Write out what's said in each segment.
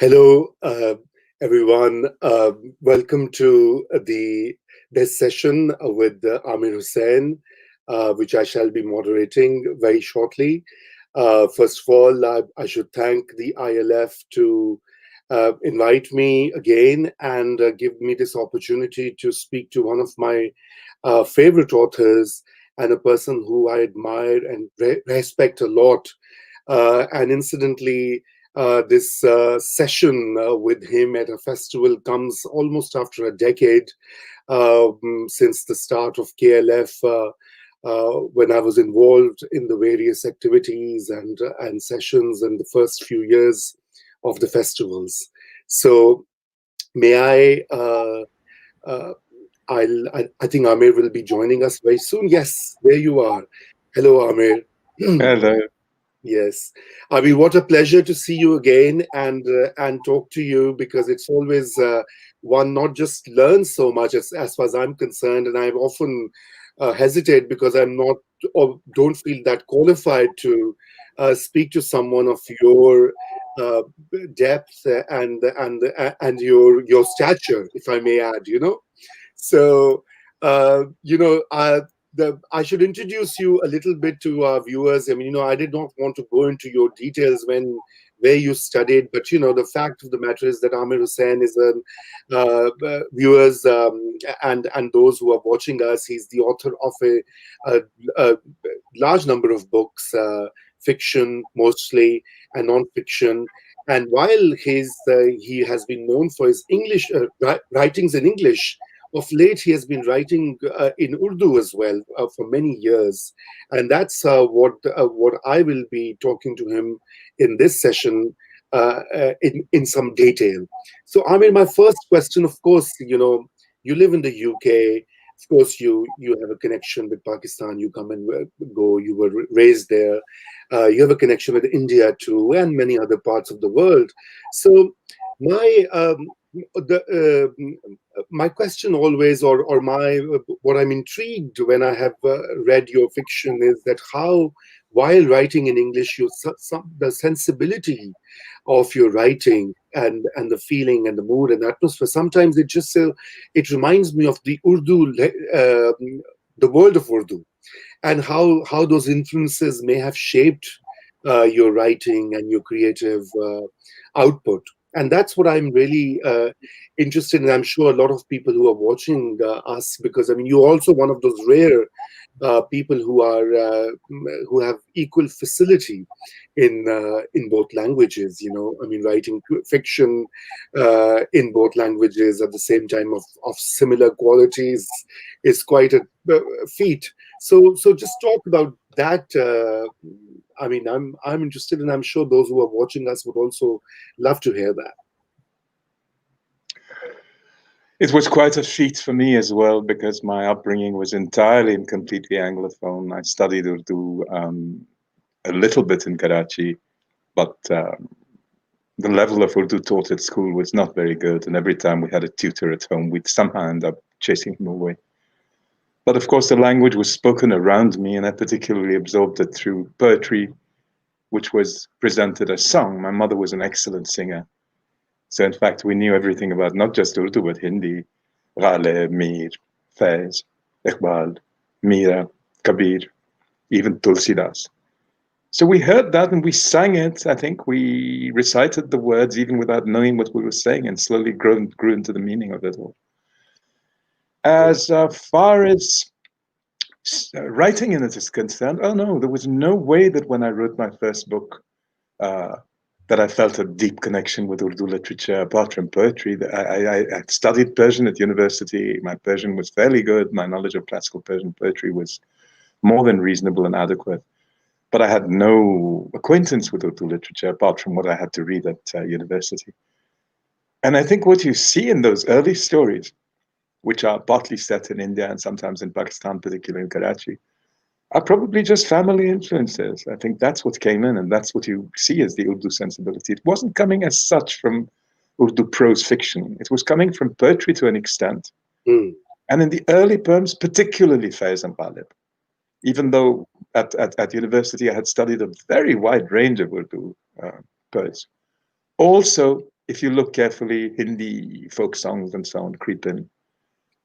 Hello, everyone. Welcome to this session with Aamer Hussein, which I shall be moderating very shortly. First of all, I should thank the ILF to invite me again and give me this opportunity to speak to one of my favorite authors and a person who I admire and respect a lot. And incidentally, this session with him at a festival comes almost after a decade since the start of KLF, when I was involved in the various activities and sessions in the first few years of the festivals. So, may I think Aamer will be joining us very soon. Yes, there you are. Hello, Aamer. Hello. Yes, I mean, what a pleasure to see you again and talk to you, because it's always one not just learns so much as far as I'm concerned, and I've often hesitate because I'm not or don't feel that qualified to speak to someone of your uh, depth and your stature, if I may add. So, I should introduce you a little bit to our viewers. I mean, I did not want to go into your details where you studied, but the fact of the matter is that Aamer Hussain is viewers and those who are watching us. He's the author of a large number of books, fiction mostly and non-fiction. And while he has been known for his English writings in English, of late, he has been writing in Urdu as well for many years, and that's what I will be talking to him in this session in some detail. So, I mean, my first question, of course, you live in the UK. Of course, you have a connection with Pakistan. You come and go. You were raised there. You have a connection with India too, and many other parts of the world. So, my my question always, or my what I'm intrigued when I have read your fiction is that how, while writing in English, the sensibility of your writing and the feeling and the mood and the atmosphere. Sometimes it reminds me of the the world of Urdu, and how those influences may have shaped your writing and your creative output. And that's what I'm really interested in. I'm sure a lot of people who are watching us, because I mean, you're also one of those rare people who have equal facility in both languages. I mean, writing fiction in both languages at the same time of similar qualities is quite a feat. So just talk about that. I mean, I'm interested, and I'm sure those who are watching us would also love to hear that. It was quite a feat for me as well, because my upbringing was entirely and completely Anglophone. I studied Urdu a little bit in Karachi, but the level of Urdu taught at school was not very good. And every time we had a tutor at home, we'd somehow end up chasing him away. But of course, the language was spoken around me, and I particularly absorbed it through poetry, which was presented as song. My mother was an excellent singer. So in fact, we knew everything about not just Urdu, but Hindi, Ghalib, Mir, Faiz, Iqbal, Mira, Kabir, even Tulsidas. So we heard that and we sang it. I think we recited the words even without knowing what we were saying, and slowly grew into the meaning of it all. As far as writing in it is concerned, oh no, there was no way that when I wrote my first book, that I felt a deep connection with Urdu literature, apart from poetry. I studied Persian at university. My Persian was fairly good. My knowledge of classical Persian poetry was more than reasonable and adequate. But I had no acquaintance with Urdu literature, apart from what I had to read at university. And I think what you see in those early stories, which are partly set in India and sometimes in Pakistan, particularly in Karachi, are probably just family influences. I think that's what came in, and that's what you see as the Urdu sensibility. It wasn't coming as such from Urdu prose fiction. It was coming from poetry to an extent. Mm. And in the early poems, particularly Faiz and Ghalib, even though at university I had studied a very wide range of Urdu poets. Also, if you look carefully, Hindi folk songs and so on creep in. That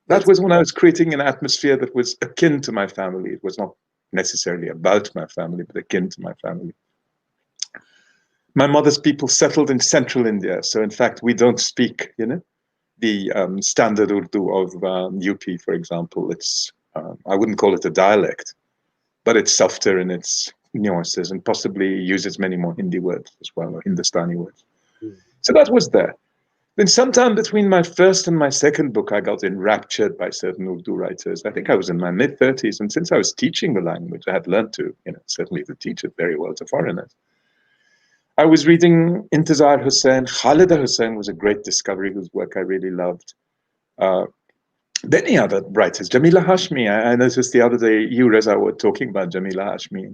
That's was when I was creating an atmosphere that was akin to my family. It was not necessarily about my family, but akin to my family. My mother's people settled in central India. So in fact, we don't speak, the standard Urdu of UP, for example. It's, I wouldn't call it a dialect, but it's softer in its nuances and possibly uses many more Hindi words as well, or Hindustani words. So that was there. Then sometime between my first and my second book, I got enraptured by certain Urdu writers. I think I was in my mid-30s, and since I was teaching the language, I had learned to, certainly to teach it very well to foreigners. I was reading Aamer Hussain. Khalida Hussain was a great discovery, whose work I really loved. Many other writers. Jamila Hashmi. I noticed the other day you, Reza, were talking about Jamila Hashmi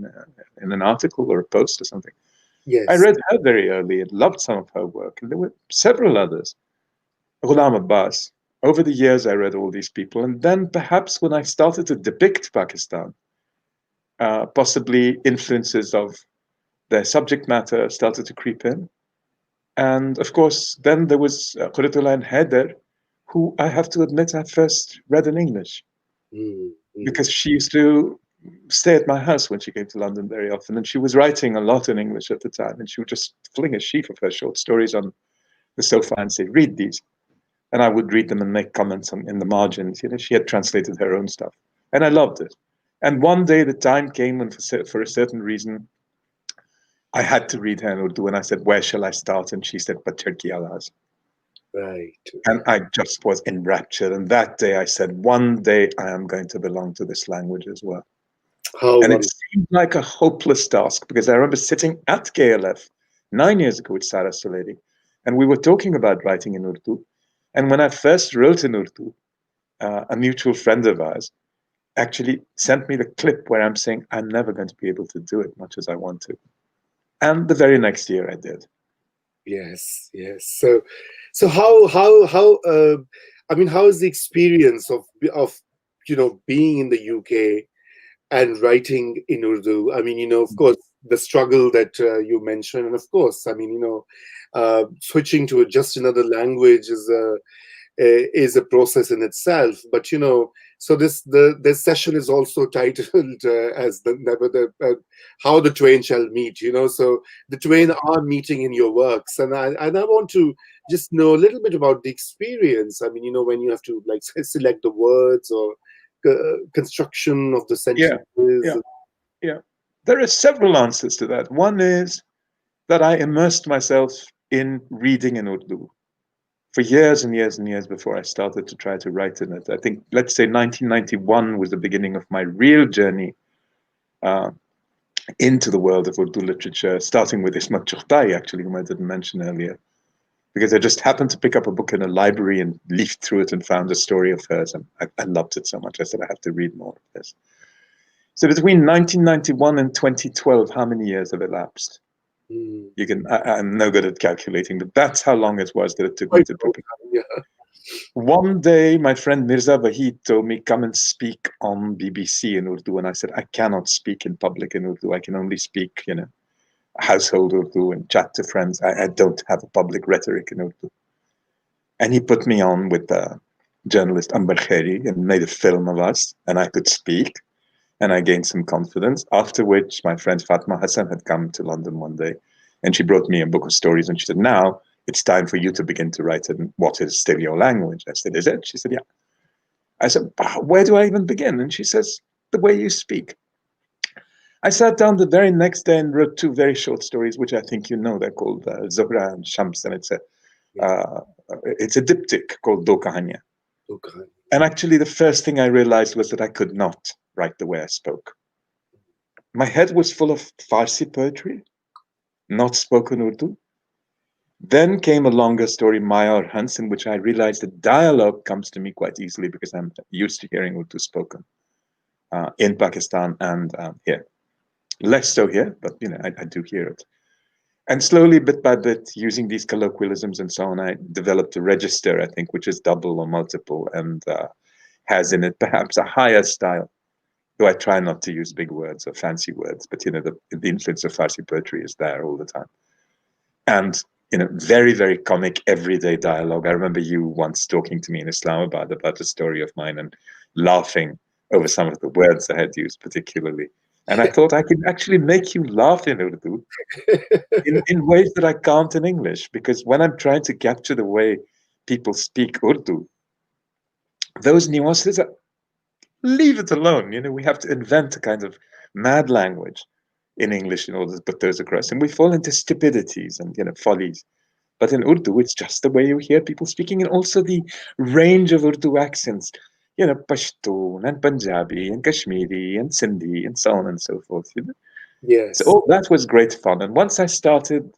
in an article or a post or something. I yes. read her very early and loved some of her work, and there were several others. Ghulam Abbas. Over the years, I read all these people, and then perhaps when I started to depict Pakistan, possibly influences of their subject matter started to creep in. And of course, then there was Quratullah and Haider, who I have to admit I first read in English because she used to stay at my house when she came to London very often, and she was writing a lot in English at the time, and she would just fling a sheaf of her short stories on the sofa and say, "Read these." And I would read them and make comments in the margins. She had translated her own stuff, and I loved it. And one day the time came when, for a certain reason, I had to read her in Urdu, and I said, "Where shall I start?" And she said, "Pachar ki Alaz." Right. And I just was enraptured. And that day I said, one day I am going to belong to this language as well. How And it wonderful. seemed like a hopeless task, because I remember sitting at KLF 9 years ago with Sarah Soledi, and we were talking about writing in Urdu. And when I first wrote in Urdu, a mutual friend of ours actually sent me the clip where I'm saying, I'm never going to be able to do it much as I want to. And the very next year I did. Yes, yes. So how I mean, how is the experience of being in the UK and writing in Urdu? I mean, of course, the struggle that you mentioned, and of course, I mean, switching to just another language is a process in itself. But so this session is also titled as the never the how the twain shall meet. So the twain are meeting in your works, and I want to just know a little bit about the experience. I mean, when you have to like select the words or construction of the Yeah, sentences. yeah, yeah. There are several answers to that. One is that I immersed myself in reading in Urdu for years and years and years before I started to try to write in it. I think, let's say 1991 was the beginning of my real journey uh, into the world of Urdu literature, starting with Ismat Chughtai, actually, whom I didn't mention earlier, because I just happened to pick up a book in a library and leafed through it and found a story of hers, and I loved it so much. I said, I have to read more of this. So between 1991 and 2012, how many years have elapsed? You can. I'm no good at calculating, but that's how long it was that it took me Quite to long prepare. time, yeah. One day, my friend Mirza Vahid told me, "Come and speak on BBC in Urdu," and I said, "I cannot speak in public in Urdu. I can only speak, household Urdu and chat to friends. I don't have a public rhetoric in Urdu." And he put me on with the journalist Amber Khairi and made a film of us, and I could speak, and I gained some confidence. After which, my friend Fatma Hassan had come to London one day, and she brought me a book of stories, and she said, "Now it's time for you to begin to write in what is still your language." I said, "Is it?" She said, "Yeah." I said, "Where do I even begin?" And she says, "The way you speak." I sat down the very next day and wrote two very short stories, which I think you know. They're called Zohra and Shams, and Yeah. uh, it's a diptych called Do Kahaniyan. Okay. And actually, the first thing I realized was that I could not write the way I spoke. My head was full of Farsi poetry, not spoken Urdu. Then came a longer story, Maya or Hans, in which I realized that dialogue comes to me quite easily because I'm used to hearing Urdu spoken in Pakistan and here. Less so here, but I do hear it. And slowly, bit by bit, using these colloquialisms and so on, I developed a register, I think, which is double or multiple and has in it perhaps a higher style. Though I try not to use big words or fancy words, but the influence of Farsi poetry is there all the time. And very, very comic everyday dialogue. I remember you once talking to me in Islamabad about a story of mine and laughing over some of the words I had used particularly. And I thought I could actually make you laugh in Urdu in ways that I can't in English, because when I'm trying to capture the way people speak Urdu, those nuances are, leave it alone. We have to invent a kind of mad language in English in order to put those across. And we fall into stupidities and follies. But in Urdu, it's just the way you hear people speaking, and also the range of Urdu accents. Pashtun and Punjabi and Kashmiri and Sindhi and so on and so forth. So Yes. all that was great fun. And once I started,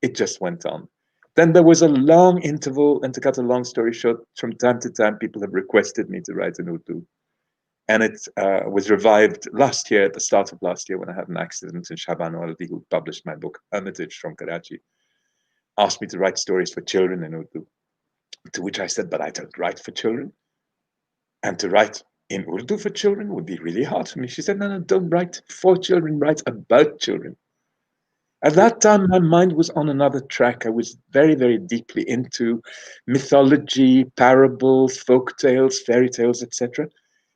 it just went on. Then there was a long interval, and to cut a long story short, from time to time, people have requested me to write in Urdu. And it was revived last year, at the start of last year, when I had an accident, in Shaban Waldi, who published my book, Hermitage from Karachi, asked me to write stories for children in Urdu, to which I said, but I don't write for children. And to write in Urdu for children would be really hard for me. She said, no, don't write for children, write about children. At that time, my mind was on another track. I was very, very deeply into mythology, parables, folk tales, fairy tales, etc.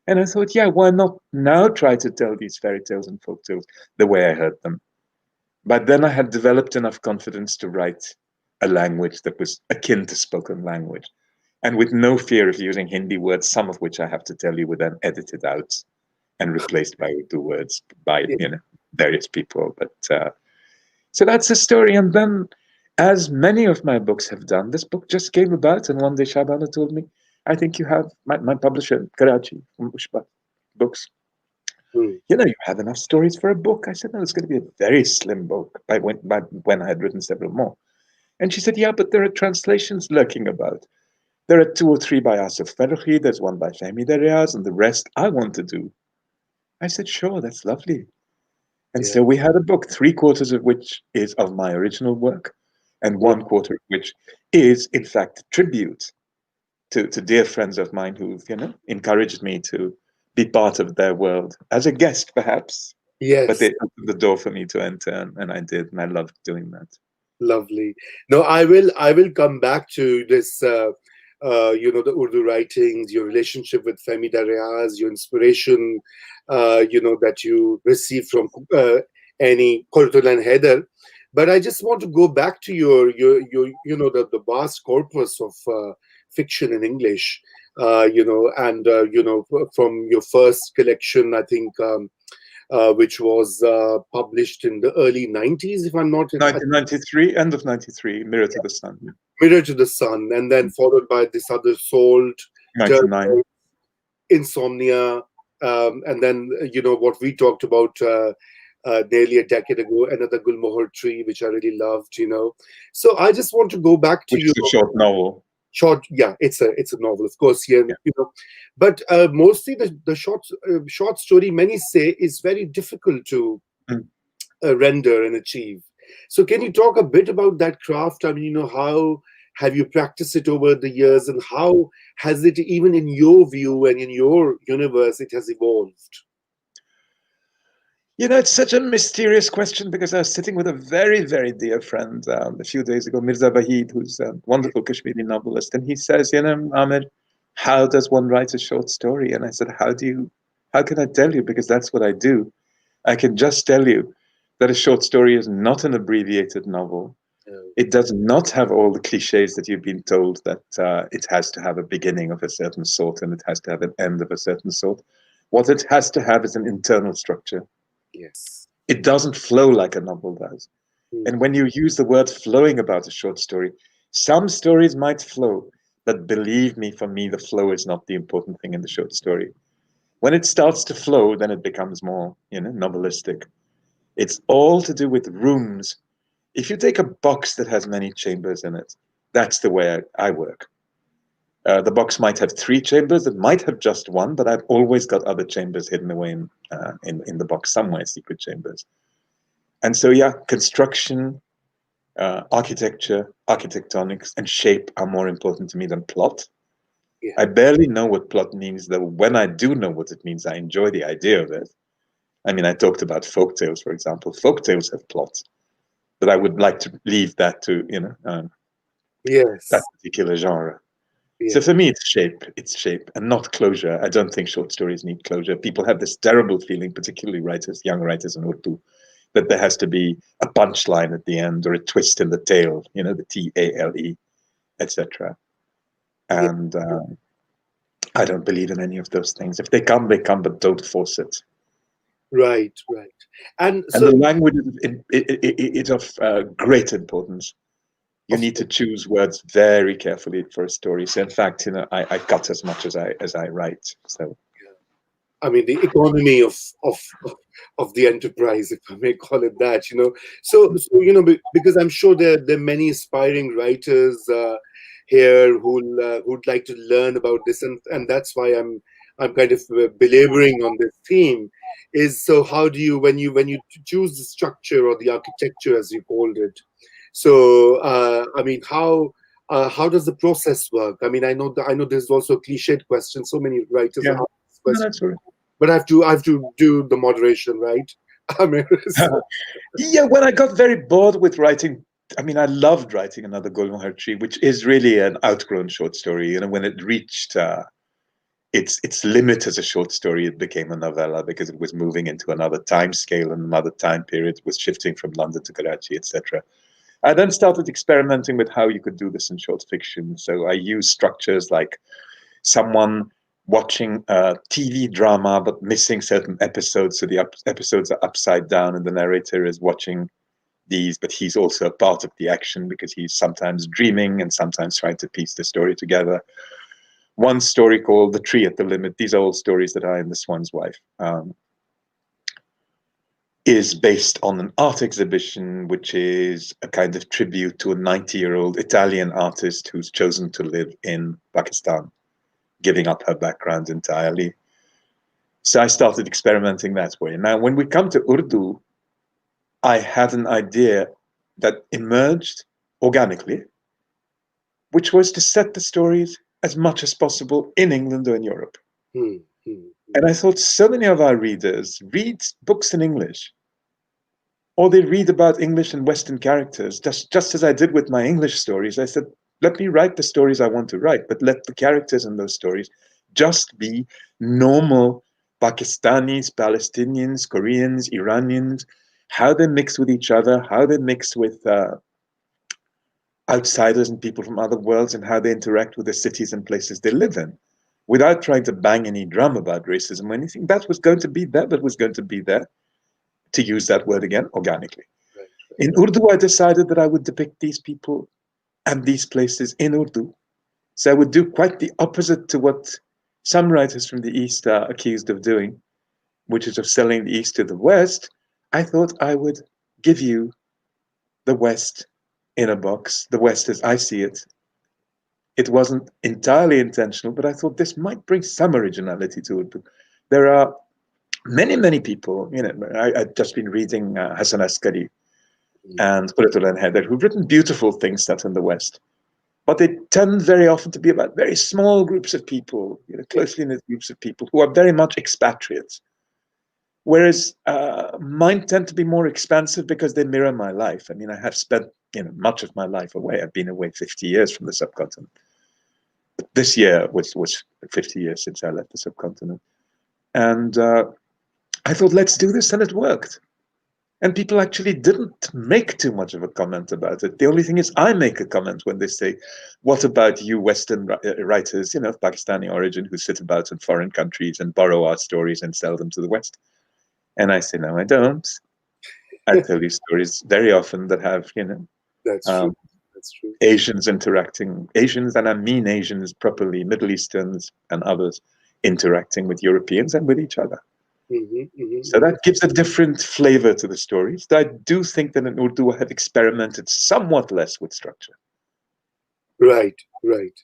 And I thought, yeah, why not now try to tell these fairy tales and folk tales the way I heard them? But then I had developed enough confidence to write a language that was akin to spoken language, and with no fear of using Hindi words, some of which I have to tell you were then edited out and replaced by Urdu words by various people. But so that's the story. And then, as many of my books have done, this book just came about, and one day Shabana told me, I think you have, my publisher in Karachi, from Ushba Books, Mm. you have enough stories for a book. I said, no, it's going to be a very slim book by when I had written several more. And she said, yeah, but there are translations lurking about. There are 2 or 3 by Asif Farhi, there's one by Fahmi Daryaz, and the rest I want to do. I said, sure, that's lovely. And Yeah. so we had a book, 3/4 of which is of my original work, and Yeah. 1/4 of which is, in fact, tribute to dear friends of mine who've, encouraged me to be part of their world as a guest, perhaps. But Yes. they opened the door for me to enter, and I did, and I loved doing that. Lovely. No, I will come back to this. The Urdu writings, your relationship with Fehmi Daryaz, your inspiration, that you received from Annie, Kurtul, and Heather. But I just want to go back to the vast corpus of fiction in English, from your first collection, I think. Which was published in the early 90s, if I'm not 1993, end of 93, Mirror to the Sun. Mirror to the Sun, and then followed by this other Salt, 99. Insomnia, and then what we talked about nearly a decade ago, another Gulmohar Tree, which I really loved. So I just want to go back to Which is a short novel. Short, yeah, it's a novel, of course, yeah, but mostly the short story, many say, is very difficult to render and achieve. So can you talk a bit about that craft? I mean, how have you practiced it over the years, and how has it, even in your view and in your universe, it has evolved? It's such a mysterious question, because I was sitting with a very, very dear friend a few days ago, Mirza Bahid, who's a wonderful Kashmiri novelist, and he says, Aamer, how does one write a short story? And I said, how can I tell you? Because that's what I do. I can just tell you that a short story is not an abbreviated novel. It does not have all the cliches that you've been told, that it has to have a beginning of a certain sort and it has to have an end of a certain sort. What it has to have is an internal structure. Yes. It doesn't flow like a novel does. And when you use the word flowing about a short story, some stories might flow, but believe me, for me, the flow is not the important thing in the short story. When it starts to flow, then it becomes more, novelistic. It's all to do with rooms. If you take a box that has many chambers in it, that's the way I work. The box might have 3 chambers, it might have just 1, but I've always got other chambers hidden away in the box somewhere, secret chambers. And so, yeah, construction, architecture, architectonics, and shape are more important to me than plot. Yeah. I barely know what plot means, though when I do know what it means, I enjoy the idea of it. I mean, I talked about folktales, for example. Folktales have plots, but I would like to leave that to that Yes. particular genre. So Yeah. for me, it's shape and not closure. I don't think short stories need closure. People have this terrible feeling, particularly writers, young writers in Urdu, that there has to be a punchline at the end or a twist in the tail, the TALE, etc. Yeah. And I don't believe in any of those things. If they come, but don't force it. Right. Right. And And so, the language is of great importance. You of need to choose words very carefully for a story. So in fact, I cut as much as I write. So I mean, the economy of the enterprise, if I may call it that, So because I'm sure there are many aspiring writers here who'd like to learn about this, and that's why I'm kind of belaboring on this theme. Is so how do you when you choose the structure or the architecture as you called it? So I mean, how does the process work? I mean, I know there's also a cliched question. So many writers yeah, ask this no, question, that's right. but I have to do the moderation, right? I mean, Yeah, when I got very bored with writing, I mean, I loved writing another Golden Tree, which is really an outgrown short story. When it reached its limit as a short story, it became a novella because it was moving into another time scale and another time period, was shifting from London to Karachi, etc. I then started experimenting with how you could do this in short fiction. So I used structures like someone watching a TV drama but missing certain episodes, so the episodes are upside down, and the narrator is watching these, but he's also a part of the action because he's sometimes dreaming and sometimes trying to piece the story together. One story called The Tree at the Limit, these are all stories that I and the Swan's Wife, is based on an art exhibition, which is a kind of tribute to a 90-year-old Italian artist who's chosen to live in Pakistan, giving up her background entirely. So I started experimenting that way. Now, when we come to Urdu, I had an idea that emerged organically, which was to set the stories as much as possible in England or in Europe. hmm, hmm, And I thought so many of our readers read books in English, or they read about English and Western characters, just as I did with my English stories. I said, let me write the stories I want to write, but let the characters in those stories just be normal Pakistanis, Palestinians, Koreans, Iranians, how they mix with each other, how they mix with outsiders and people from other worlds, and how they interact with the cities and places they live in, without trying to bang any drum about racism or anything. That was going to be there, but was going to be there, to use that word again, organically. right, In Urdu, I decided that I would depict these people and these places in Urdu. So I would do quite the opposite to what some writers from the East are accused of doing, which is of selling the East to the West. I thought I would give you the West in a box, the West as I see it. It wasn't entirely intentional, but I thought this might bring some originality to Urdu. There are many, many people, I've just been reading Hassan Askari hmm, and Quratullah Haider, who've written beautiful things set in the West. But they tend very often to be about very small groups of people, closely knit groups of people who are very much expatriates. Whereas mine tend to be more expansive because they mirror my life. I mean, I have spent much of my life away. I've been away 50 years from the subcontinent. This year was 50 years since I left the subcontinent. And I thought, let's do this, and it worked. And people actually didn't make too much of a comment about it. The only thing is, I make a comment when they say, what about you Western writers, of Pakistani origin, who sit about in foreign countries and borrow our stories and sell them to the West? And I say, no, I don't. I tell you stories very often that have, that's true. um, That's true. Asians interacting, Asians, and I mean Asians properly, Middle Easterns and others interacting with Europeans and with each other. Hmm, So hmm. that gives a different flavor to the stories. I do think that in Urdu I have experimented somewhat less with structure. Right, right.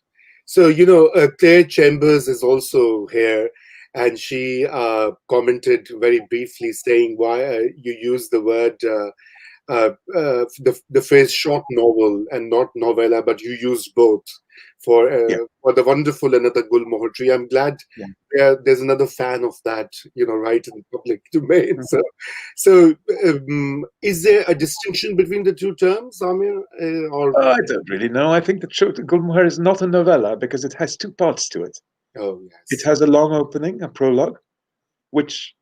So, Claire Chambers is also here, and she commented very briefly saying why you use the word the phrase short novel and not novella, but you used both Yeah. for the wonderful another Gul Mohatri. I'm glad Yeah. there's another fan of that, right in the public domain. Mhm. Is there a distinction between the two terms, Amir? Or I don't really know. I think the Gulmohar is not a novella because it has two parts to it. oh It yes, has a long opening, a prologue, which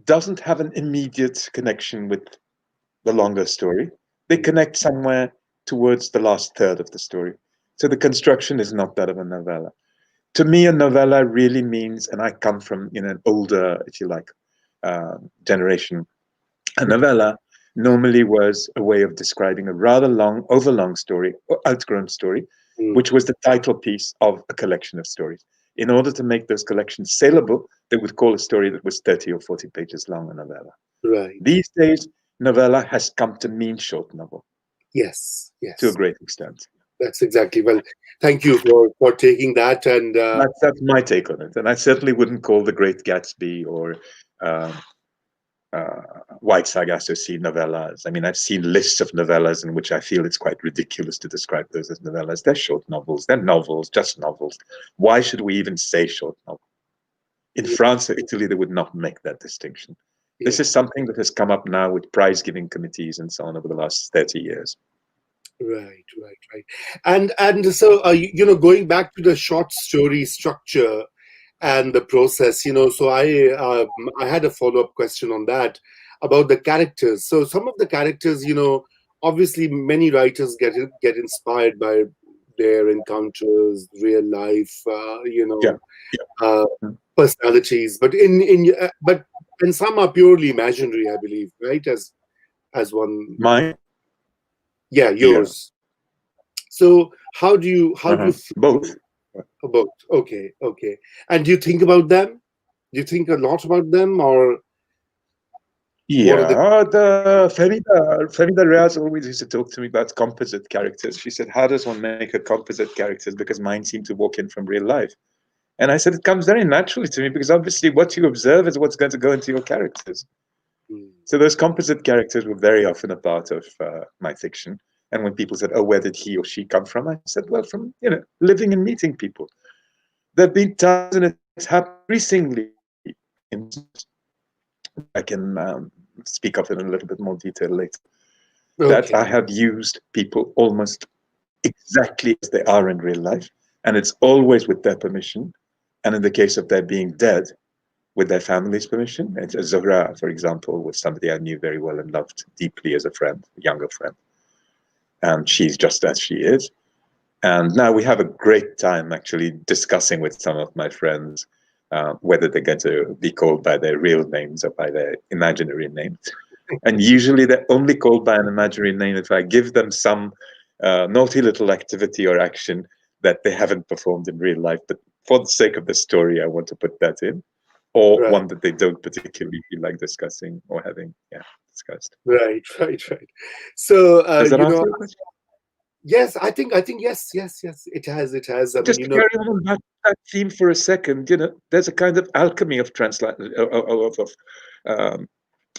doesn't have an immediate connection with the longer story. They connect somewhere towards the last third of the story. So the construction is not that of a novella. To me, a novella really means, and I come from an older, if you like, generation. A novella normally was a way of describing a rather long, overlong story, or outgrown story, mm, which was the title piece of a collection of stories. In order to make those collections saleable, they would call a story that was 30 or 40 pages long a novella. right. These days, novella has come to mean short novel Yes, to a yes. great extent. That's exactly. Well, thank you for taking that. And That's my take on it. And I certainly wouldn't call The Great Gatsby or uh, uh, White Sargasso novellas. I mean, I've seen lists of novellas in which I feel it's quite ridiculous to describe those as novellas. They're short novels. They're novels, just novels. Why should we even say short novel? In yeah, France or Italy, they would not make that distinction. This yeah, is something that has come up now with prize-giving committees and so on over the last 30 years. right, right, right. And so going back to the short story structure and the process, so I had a follow up question on that about the characters. So some of the characters, obviously many writers get inspired by their encounters, real life, Yeah, yeah. uh, Mm. personalities, but but and some are purely imaginary, I believe, right? As one, Mine? yeah, Yeah. yours. So how do you feel Both. about? Okay, okay. And do you think about them? Do you think a lot about them, or what are the? Yeah, the Femida Reaz always used to talk to me about composite characters. She said, "How does one make a composite characters?" Because mine seem to walk in from real life. And I said, "It comes very naturally to me because obviously what you observe is what's going to go into your characters." Hmm, So those composite characters were very often a part of my fiction. And when people said, "Oh, where did he or she come from?" I said, "Well, from living and meeting people." There've been times, and it's happened increasingly in I can speak of it in a little bit more detail later, that okay, I have used people almost exactly as they are in real life, and it's always with their permission. And in the case of their being dead, with their family's permission. And Zohra, for example, was somebody I knew very well and loved deeply as a friend, a younger friend. And she's just as she is. And now we have a great time actually discussing with some of my friends whether they're going to be called by their real names or by their imaginary names. And usually they're only called by an imaginary name if I give them some naughty little activity or action that they haven't performed in real life. But for the sake of the story, I want to put that in, or right, one that they don't particularly feel like discussing or having discussed. right, right, right. So Does that answer your question? yes, I think yes, yes, yes. It has. I mean, Just to carry on that theme for a second, there's a kind of alchemy of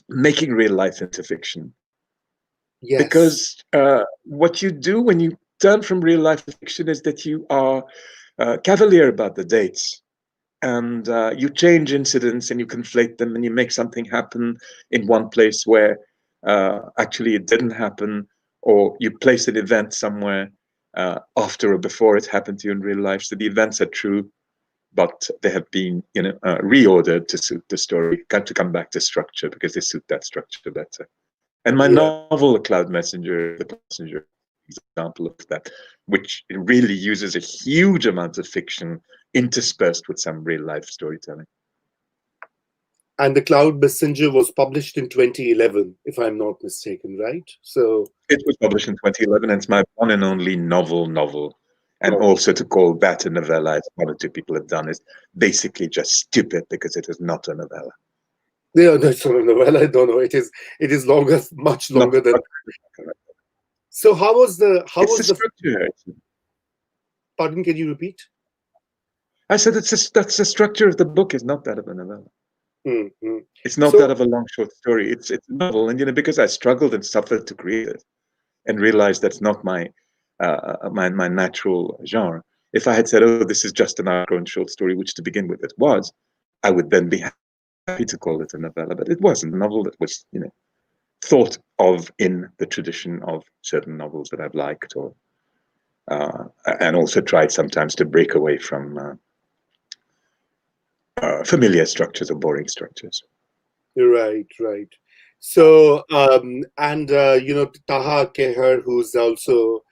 making real life into fiction. yes, Because what you do when you turn from real life to fiction is that you are cavalier about the dates, and you change incidents and you conflate them and you make something happen in one place where actually it didn't happen, or you place an event somewhere after or before it happened to you in real life. So the events are true, but they have been reordered to suit the story, got to come back to structure because they suit that structure better. And my yeah. novel, The Cloud Messenger, The Passenger, example of that, which really uses a huge amount of fiction interspersed with some real life storytelling. And the Cloud Messenger was published in 2011, if I'm not mistaken, right? So It was published in 2011, and it's my one and only novel. And no, also to call that a novella, as one or two people have done, is basically just stupid because it is not a novella. yeah, that's not a novella. I don't know. It is longer, much Not longer than. structured. So how was the how It's the was the? structure. Pardon, can you repeat? I said that's the structure of the book is not that of a novella. Mm-hmm. It's not that So, of a long short story. It's a novel, and because I struggled and suffered to create it, and realized that's not my natural genre. If I had said, "Oh, this is just an outgrown short story," which to begin with it was, I would then be happy to call it a novella. But it wasn't a novel that was, thought of in the tradition of certain novels that I've liked, or and also tried sometimes to break away from familiar structures or boring structures. right, right. So, and Taha Keher, who's also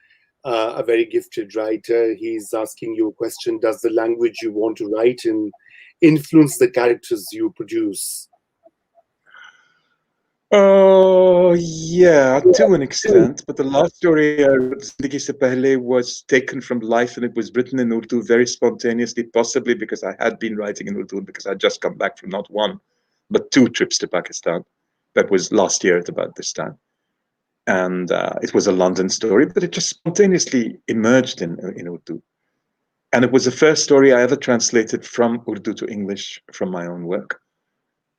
a very gifted writer, he's asking you a question: does the language you want to write in influence the characters you produce? Oh, yeah, to an extent. But the last story I wrote, Zindagi Se Pehle, was taken from life, and it was written in Urdu very spontaneously, possibly because I had been writing in Urdu and because I'd just come back from not one, but two trips to Pakistan. That was last year at about this time. And it was a London story, but it just spontaneously emerged in Urdu. And it was the first story I ever translated from Urdu to English from my own work.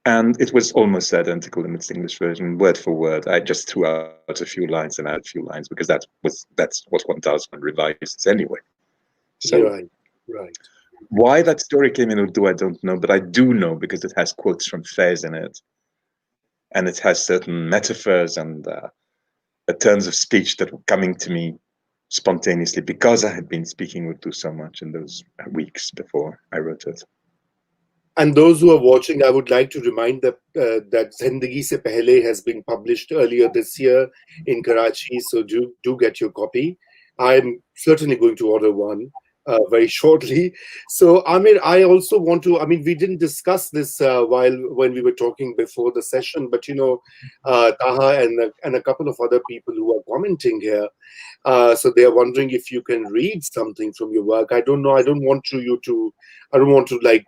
And it was almost identical in its English version, word for word. I just threw out a few lines and added a few lines because that's what one does when revises anyway. You're So right, right. why that story came in Urdu, I don't know, but I do know because it has quotes from Fez in it, and it has certain metaphors and turns of speech that were coming to me spontaneously because I had been speaking Urdu so much in those weeks before I wrote it. And those who are watching, I would like to remind that Zindagi Se Pehle has been published earlier this year in Karachi, so do get your copy. I'm certainly going to order one very shortly. So, Amir, I also want to. I mean, we didn't discuss this when we were talking before the session, but Taha and a couple of other people who are commenting here. So they are wondering if you can read something from your work. I don't know. I don't want to. I don't want to like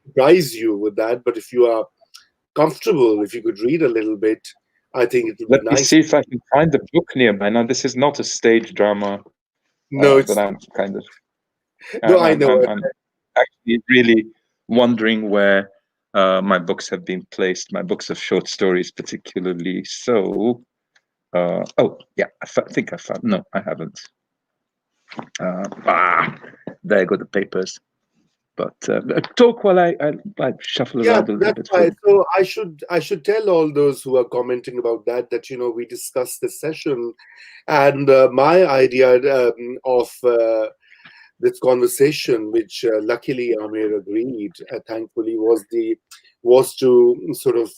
surprise you with that. But if you are comfortable, if you could read a little bit, I think it would be Let me nice. see if I can find the book nearby. Now, this is not a stage drama No, that it's I'm kind of. no. I'm, I I'm, know. I'm, I'm actually really wondering where my books have been placed, my books of short stories, particularly. So, oh, yeah, think I found. No, I haven't. There go the papers. But talk while I shuffle Yeah, around a little that's bit for why. you. So I should tell all those who are commenting about that we discussed this session, and my idea of this conversation, which luckily Amir agreed, thankfully, was to sort of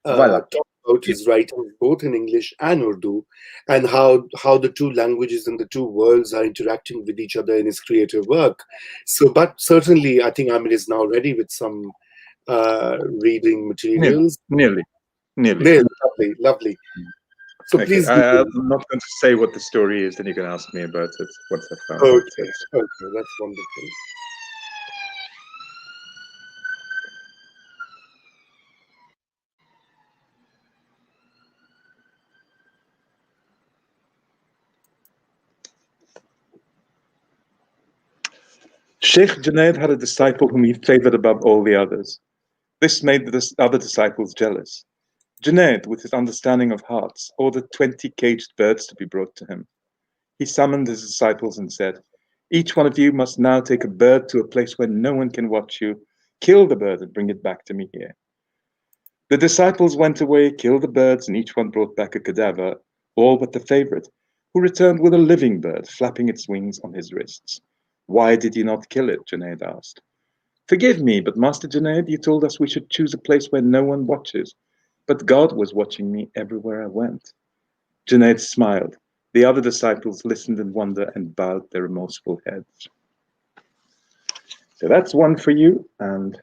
Ah, voilà. talk about his writing both in English and Urdu, and how the two languages and the two worlds are interacting with each other in his creative work. So, but certainly, I think Amir is now ready with some reading Nearly, materials. nearly, nearly. There, lovely, lovely. So Okay, please do. I'm not going to say what the story is, then you can ask me about it once I found it. Okay, okay, that's wonderful. Sheikh Junaid had a disciple whom he favored above all the others. This made the other disciples jealous. Junaid, with his understanding of hearts, ordered 20 caged birds to be brought to him. He summoned his disciples and said, "Each one of you must now take a bird to a place where no one can watch you. Kill the bird and bring it back to me here." The disciples went away, killed the birds, and each one brought back a cadaver, all but the favorite, who returned with a living bird flapping its wings on his wrists. "Why did you not kill it?" Junaid asked. "Forgive me, but Master Junaid, you told us we should choose a place where no one watches. But God was watching me everywhere I went." Junaid smiled. The other disciples listened in wonder and bowed their remorseful heads. So that's one for you, and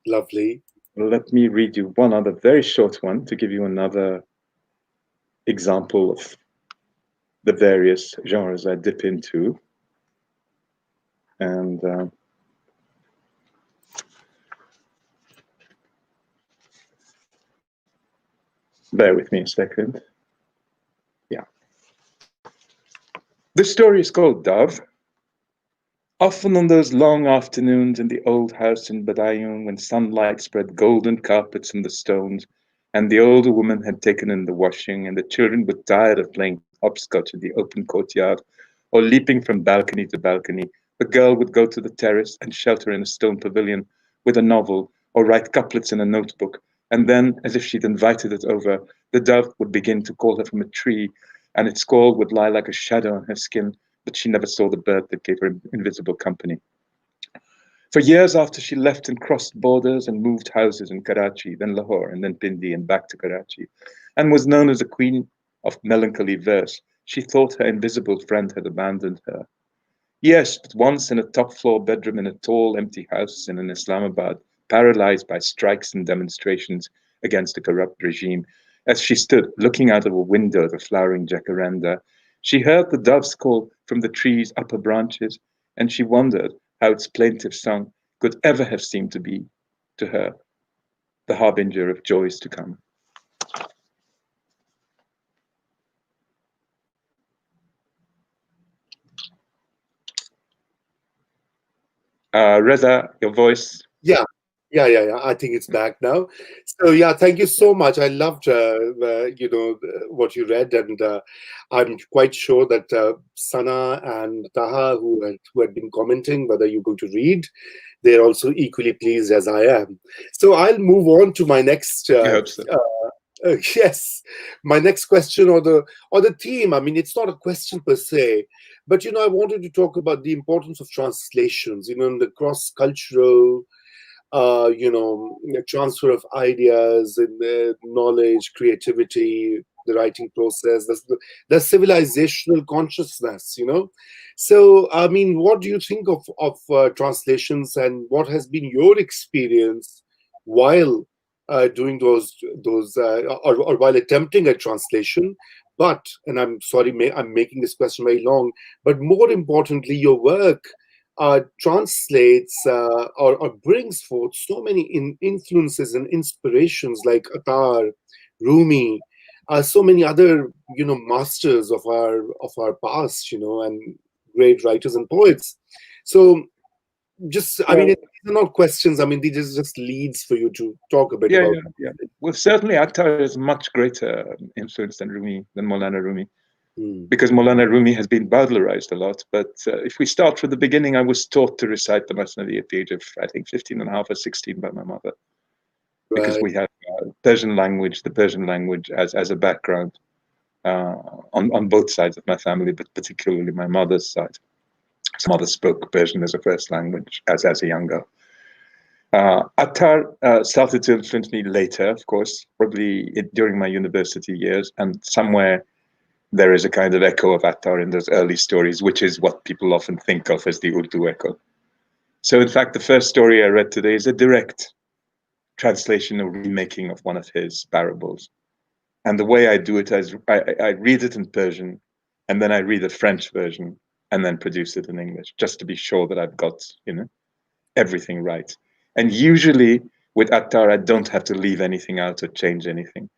Lovely. let me read you one other very short one to give you another example of the various genres I dip into. And bear with me a second. Yeah. This story is called Dove. Often on those long afternoons in the old house in Badayon, when sunlight spread golden carpets on the stones, and the older woman had taken in the washing, and the children were tired of playing hopscotch in the open courtyard, or leaping from balcony to balcony, the girl would go to the terrace and shelter in a stone pavilion with a novel, or write couplets in a notebook, and then, as if she'd invited it over, the dove would begin to call her from a tree, and its call would lie like a shadow on her skin, but she never saw the bird that gave her invisible company. For years after she left and crossed borders and moved houses in Karachi, then Lahore, and then Pindi, and back to Karachi, and was known as the queen of melancholy verse, she thought her invisible friend had abandoned her. Yes, but once in a top-floor bedroom in a tall, empty house in Islamabad, paralyzed by strikes and demonstrations against a corrupt regime, as she stood looking out of a window of a flowering jacaranda, she heard the doves call from the tree's upper branches, and she wondered how its plaintive song could ever have seemed to be, to her, the harbinger of joys to come. Reza, your voice. Yeah, yeah. I think it's back now. So yeah, thank you so much. I loved, what you read, and I'm quite sure that Sana and Taha, who had been commenting whether you're going to read, they're also equally pleased as I am. So I'll move on to my next. I hope so. Yes, my next question, or the theme. I mean, it's not a question per se, but I wanted to talk about the importance of translations. In the cross-cultural the transfer of ideas and the knowledge, creativity, the writing process, the civilizational consciousness. So, I mean, what do you think of translations, and what has been your experience while doing or while attempting a translation? But, and I'm sorry, I'm making this question very long, but more importantly, your work translates or brings forth so many influences and inspirations like Attar, Rumi, so many other masters of our past, and great writers and poets. So I mean, these are not questions. I mean, these are just leads for you to talk a bit about. Yeah. Well, certainly Attar is much greater influence than Maulana Rumi. Because Maulana Rumi has been burglarized a lot. But if we start from the beginning, I was taught to recite the Masnavi at the age of, I think, 15 and a half or 16 by my mother. Because we have the Persian language as a background on both sides of my family, but particularly my mother's side. So mother spoke Persian as a first language as a young girl. Attar started to influence me later, of course, probably during my university years, and somewhere there is a kind of echo of Attar in those early stories, which is what people often think of as the Urdu echo. So in fact, the first story I read today is a direct translation or remaking of one of his parables. And the way I do it is I read it in Persian, and then I read a French version, and then produce it in English, just to be sure that I've got, everything right. And usually with Attar, I don't have to leave anything out or change anything.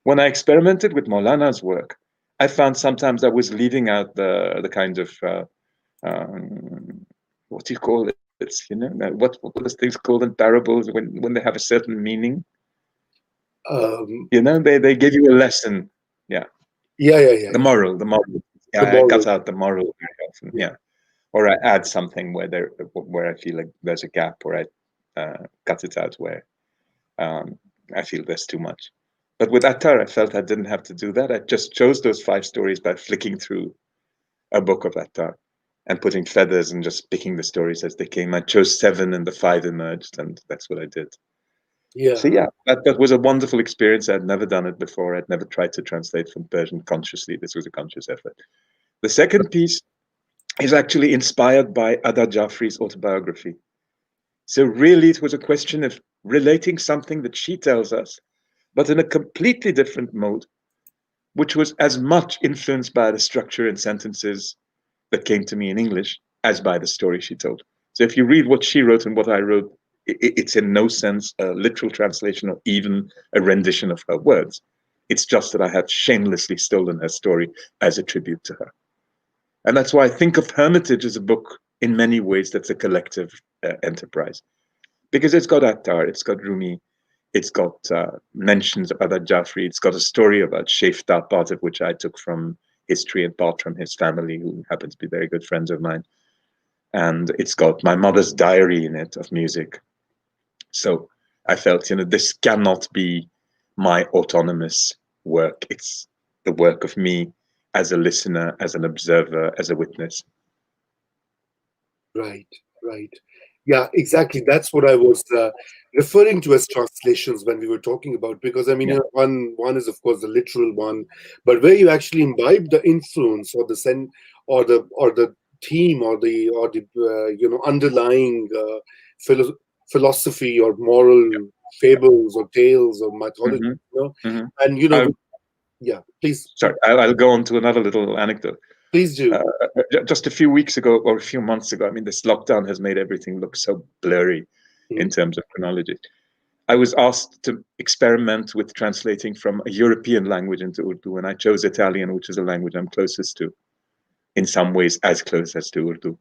When I experimented with Maulana's work, I found sometimes I was leaving out the kind of what do you call it? It's what are things called in parables when they have a certain meaning. They give you a lesson. Yeah. The moral. I cut out the moral very often. Yeah. Or I add something where I feel like there's a gap, or I cut it out where I feel there's too much. But with Attar, I felt I didn't have to do that. I just chose those 5 stories by flicking through a book of Attar and putting feathers and just picking the stories as they came. I chose 7 and the 5 emerged, and that's what I did. Yeah. So yeah, that was a wonderful experience. I'd never done it before. I'd never tried to translate from Persian consciously. This was a conscious effort. The second piece is actually inspired by Ada Jafri's autobiography. So really, it was a question of relating something that she tells us, but in a completely different mode, which was as much influenced by the structure and sentences that came to me in English as by the story she told. So if you read what she wrote and what I wrote, it's in no sense a literal translation or even a rendition of her words. It's just that I have shamelessly stolen her story as a tribute to her. And that's why I think of Hermitage as a book in many ways, that's a collective enterprise. Because it's got Attar, it's got Rumi, it's got mentions of Adad Jafri, it's got a story about Shefta, part of which I took from history and part from his family, who happen to be very good friends of mine. And it's got my mother's diary in it of music. So I felt, this cannot be my autonomous work. It's the work of me as a listener, as an observer, as a witness. Right, right. Yeah, exactly. That's what I was referring to as translations when we were talking about, because I mean, Yeah. one is of course the literal one, but where you actually imbibe the influence or the or the theme or the underlying philosophy or moral fables or tales or mythology, Mm-hmm. Mm-hmm. and yeah, please, Sorry, I'll go on to another little anecdote. please do. Just a few weeks ago or a few months ago, I mean, this lockdown has made everything look so blurry in terms of chronology. I was asked to experiment with translating from a European language into Urdu, and I chose Italian, which is a language I'm closest to, in some ways as close as to Urdu.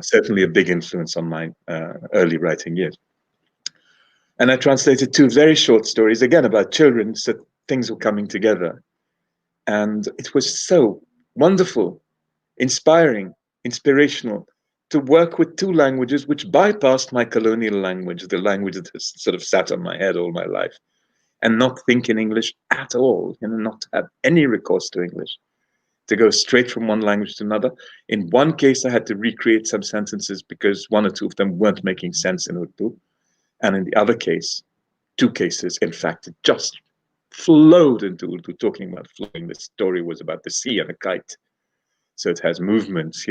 Certainly a big influence on my early writing years. And I translated two very short stories, again, about children, so things were coming together. And it was so wonderful, inspiring, inspirational to work with two languages which bypassed my colonial language, the language that has sort of sat on my head all my life, and not think in English at all, not have any recourse to English, to go straight from one language to another. In one case, I had to recreate some sentences because one or two of them weren't making sense in Urdu. And in the other case, two cases, in fact, it just flowed into Urdu, talking about flowing. The story was about the sea and a kite. So it has movements,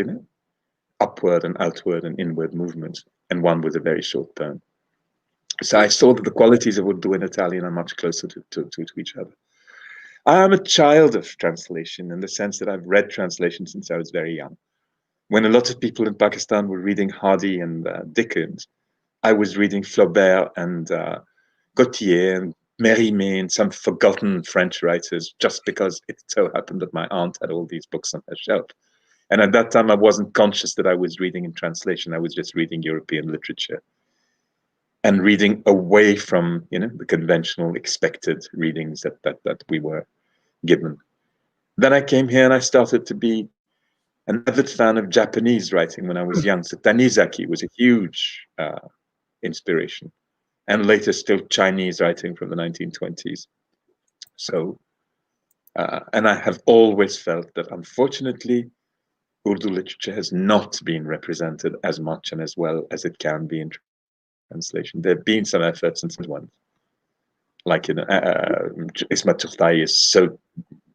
upward and outward and inward movements, and one with a very short turn. So I saw that the qualities of Urdu and Italian are much closer to each other. I am a child of translation in the sense that I've read translation since I was very young. When a lot of people in Pakistan were reading Hardy and Dickens, I was reading Flaubert and Gautier and Mérimée and some forgotten French writers, just because it so happened that my aunt had all these books on her shelf. And at that time, I wasn't conscious that I was reading in translation. I was just reading European literature and reading away from, the conventional expected readings that we were given. Then I came here and I started to be an avid fan of Japanese writing when I was young. So Tanizaki was a huge inspiration, and later still Chinese writing from the 1920s. So, and I have always felt that unfortunately, Urdu literature has not been represented as much and as well as it can be in translation. There have been some efforts and some ones. Like, Ismat Tughtai is so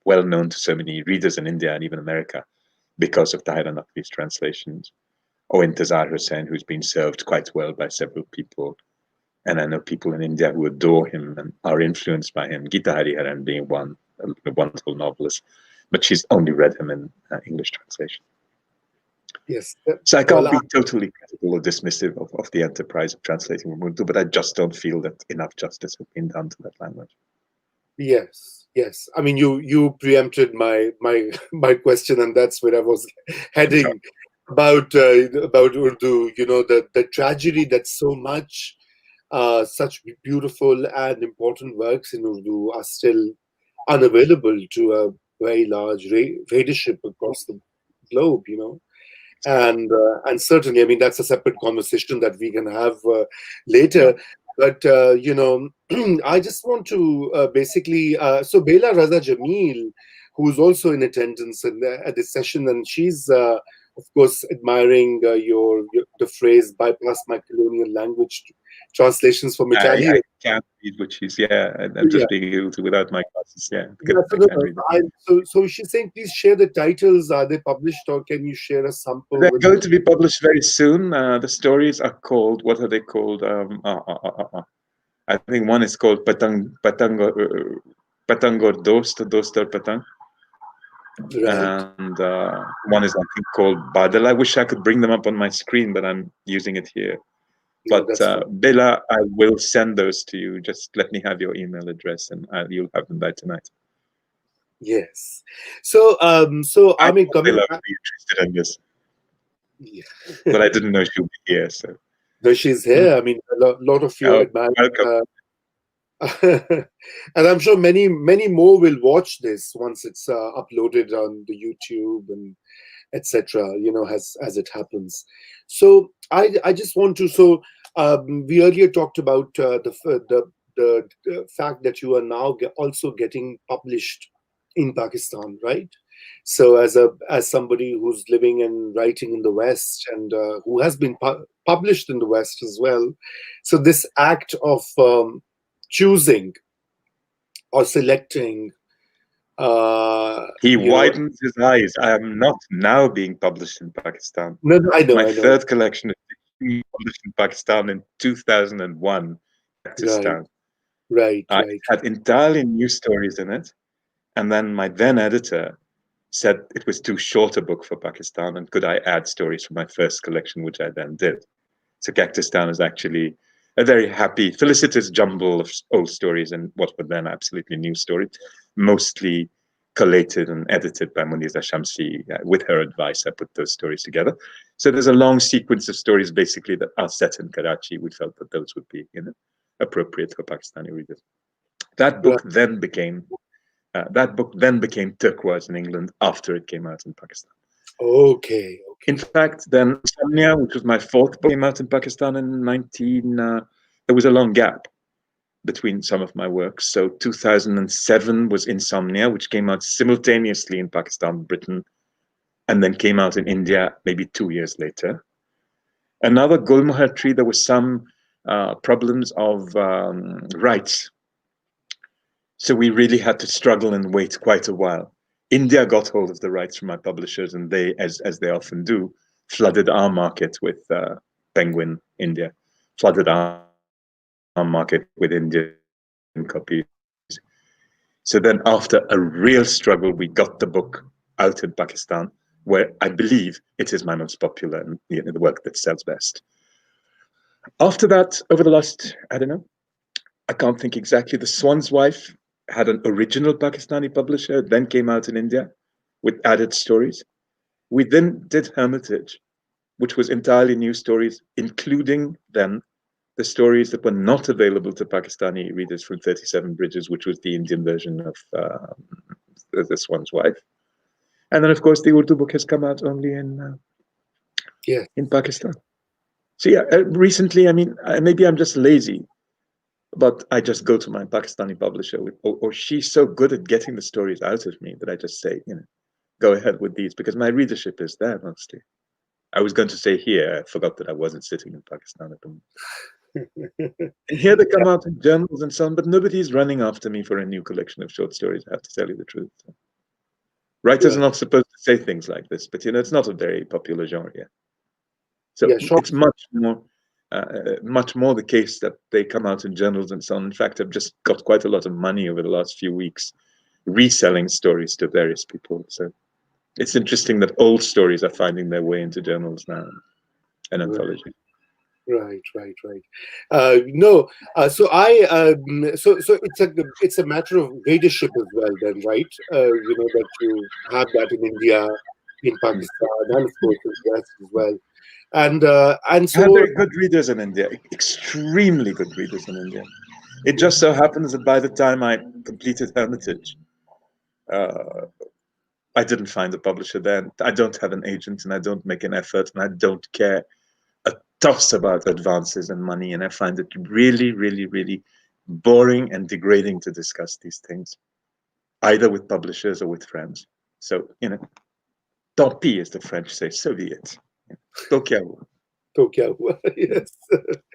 well known to so many readers in India and even America because of Tahir Naqvi's translations. Or Intezar Hussain, who's been served quite well by several people. And I know people in India who adore him and are influenced by him. Gita Hariharan being one, a wonderful novelist, but she's only read him in English translation. Yes. So I can't be totally critical or dismissive of the enterprise of translating from Urdu, but I just don't feel that enough justice has been done to that language. Yes, yes. I mean, you preempted my question, and that's where I was heading about Urdu. The tragedy that so much such beautiful and important works in Urdu are still unavailable to a very large readership across the globe. And certainly, I mean, that's a separate conversation that we can have later. But I just want to basically. So Bela Raza Jamil, who's also in attendance at this session, and she's of course admiring the phrase "bypass my colonial language" translations from Italian. I can't read, which is I'm just being able to without my glasses. So she's saying, please share the titles. Are they published, or can you share a sample? They're going to be published very soon. The stories are called. What are they called? I think one is called Patangor Dostar Patang. Right. And one is, I think, called Badal. I wish I could bring them up on my screen, but I'm using it here. But Bella, I will send those to you. Just let me have your email address, and you'll have them by tonight. Yes. So, Aamer, Bella would be interested in this. Yeah. but I didn't know she'll be here. So, No, she's here. I mean, lot of your oh, admirers, welcome. and I'm sure many more will watch this once it's uploaded on the YouTube and etc. You know, as it happens. So I just want to. So we earlier talked about the fact that you are now also getting published in Pakistan, right? So as somebody who's living and writing in the West and who has been published in the West as well, so this act of choosing or selecting, He you know, widens his eyes. I am not now being published in Pakistan. no, no, My I know, third collection is being published in Pakistan in 2001, right, Pakistan. right, It right. had entirely new stories in it. And then my then editor said it was too short a book for Pakistan and could I add stories from my first collection, which I then did. So Cactustan is actually a very happy, felicitous jumble of old stories and what were then absolutely new stories, mostly collated and edited by Muniza Shamsi. With her advice, I put those stories together. So there's a long sequence of stories basically that are set in Karachi. We felt that those would be, appropriate for Pakistani readers. That Right. book then became Turquoise in England after it came out in Pakistan. Okay, In okay, fact, then Insomnia, which was my fourth book, came out in Pakistan in there was a long gap between some of my works. So 2007 was Insomnia, which came out simultaneously in Pakistan, Britain, and then came out in India maybe 2 years later. Another Gulmohar tree, there were some problems of rights. So we really had to struggle and wait quite a while. India got hold of the rights from my publishers, and they, as they often do, flooded our market with Penguin India, flooded our market with Indian copies. So then, after a real struggle, we got the book out in Pakistan, where I believe it is my most popular and the work that sells best. After that, over the last, I don't know, I can't think exactly. The Swan's Wife had an original Pakistani publisher, then came out in India with added stories. We then did Hermitage, which was entirely new stories, including then the stories that were not available to Pakistani readers from 37 Bridges, which was the Indian version of The Swan's Wife. And then, of course, the Urdu book has come out only yeah, in Pakistan. So, yeah, recently, I mean, maybe I'm just lazy, but I just go to my Pakistani publisher, or she's so good at getting the stories out of me that I just say, go ahead with these because my readership is there mostly. I was going to say here, I forgot that I wasn't sitting in Pakistan at the moment. And here they come out in journals and so on, but nobody's running after me for a new collection of short stories, I have to tell you the truth. Writers are right. not supposed to say things like this, but it's not a very popular genre yet. So Yeah, short. it's much more the case that they come out in journals and so on. In fact, I've just got quite a lot of money over the last few weeks reselling stories to various people. So it's interesting that old stories are finding their way into journals now and anthology. Right, right, right. No, so it's a matter of readership as well, then, right? You know that you have that in India, in Pakistan, and of course in the West as well. And I have so very good readers in India, extremely good readers in India. It just so happens that by the time I completed Hermitage, uh, I didn't find a publisher then. I don't have an agent and I don't make an effort and I don't care a toss about advances and money. And I find it really, really, really boring and degrading to discuss these things, either with publishers or with friends. So, tant pis, as the French say, so be it. Donc, yeah, तो क्या हुआ? Yes.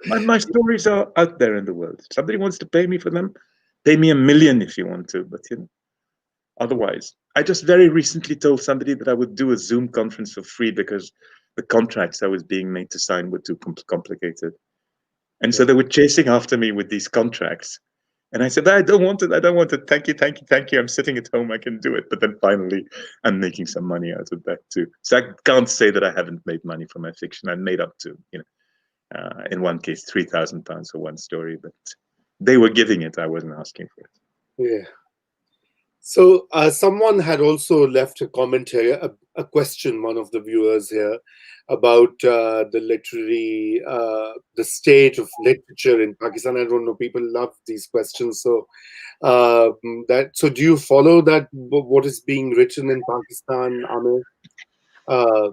my stories are out there in the world. If somebody wants to pay me for them, pay me $1 million if you want to. But, otherwise, I just very recently told somebody that I would do a Zoom conference for free because the contracts I was being made to sign were too complicated. And so they were chasing after me with these contracts. And I said, I don't want it. I don't want it. Thank you, thank you, thank you. I'm sitting at home. I can do it. But then finally, I'm making some money out of that too. So I can't say that I haven't made money from my fiction. I made up to, in one case, £3,000 for one story. But they were giving it. I wasn't asking for it. Yeah. So, someone had also left a comment here, a question, one of the viewers here, about the state of literature in Pakistan. I don't know, people love these questions. So, do you follow that, what is being written in Pakistan, Amir? Uh,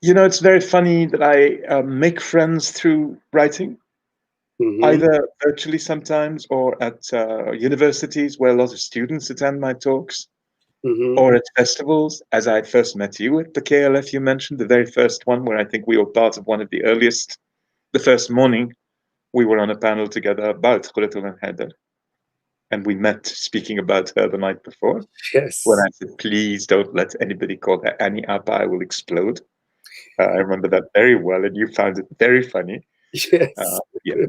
It's very funny that I make friends through writing, mhm, either virtually sometimes or at universities where a lot of students attend my talks, mhm. or at festivals, as I first met you at the KLF you mentioned, the very first one, where I think we were part of one of the earliest. The first morning, we were on a panel together about Khulatul and Haider, and we met speaking about her the night before, when Yes, I said, please don't let anybody call her Annie Appa, I will explode. I remember that very well, and you found it very funny. yes. Yeah.